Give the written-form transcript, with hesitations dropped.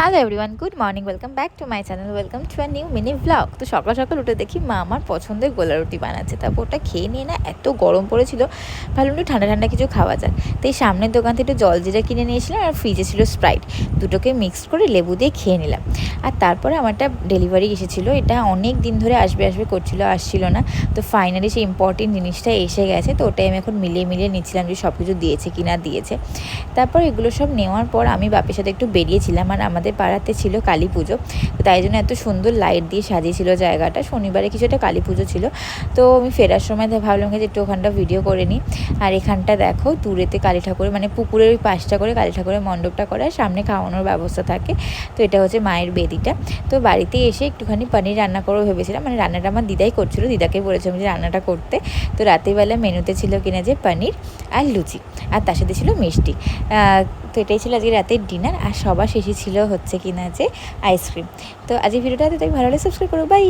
Hello everyone, good morning, welcome back to my channel, welcome to a new mini blog. তো সকাল সকাল উঠে দেখি মা আমার পছন্দের গোলা রুটি বানাচ্ছে। তারপর ওটা খেয়ে নিয়ে না এত গরম পড়েছিল, ভাবলাম একটু ঠান্ডা ঠান্ডা কিছু খাওয়া যাক। তো এই সামনের দোকান থেকে একটু জলজিরা কিনে নিয়েছিলাম আর ফ্রিজে ছিল স্প্রাইট, দুটোকে মিক্সড করে লেবু দিয়ে খেয়ে নিলাম। আর তারপরে আমার একটা ডেলিভারি এসেছিলো, এটা অনেক দিন ধরে আসবে আসবে করছিল, আসছিল না। তো ফাইনালি সেই ইম্পর্টেন্ট জিনিসটা এসে গেছে। তো ওটাই আমি এখন মিলিয়ে মিলিয়ে নিচ্ছিলাম যে সব কিছু দিয়েছে কি না দিয়েছে। তারপর এগুলো সব নেওয়ার পর আমি বাপের সাথে একটু বেরিয়েছিলাম, আর আমাদের পাড়াতে ছিল কালী পুজো। তো তাই জন্য এত সুন্দর লাইট দিয়ে সাজিয়েছিল জায়গাটা। শনিবারে কিছু একটা কালী পুজো ছিল। তো আমি ফেরার সময় ভাবলাম যে একটু ওখানটা ভিডিও করে নিই। আর এখানটা দেখো দূরেতে কালী ঠাকুরের মানে পুকুরের ওই পাশটা করে কালী ঠাকুরের মণ্ডপটা করা, সামনে খাওয়ানোর ব্যবস্থা থাকে। তো এটা হচ্ছে মায়ের বেদিটা। তো বাড়িতে এসে একটুখানি পনির রান্না করবো ভেবেছিলাম, মানে রান্নাটা আমার দিদাই করছিল, দিদাকে বলেছিলাম যে রান্নাটা করতে। তো রাতেরবেলা মেনুতে ছিল কিনা যে পনির আর লুচি, আর তার সাথে ছিল মিষ্টি। তো এটাই ছিল আজকে রাতের ডিনার। আর সবার শেষে ছিল হচ্ছে কিনা যে আইসক্রিম। তো আজকের ভিডিওটা তাই ভালো লাগলে সাবস্ক্রাইব করো, বাই।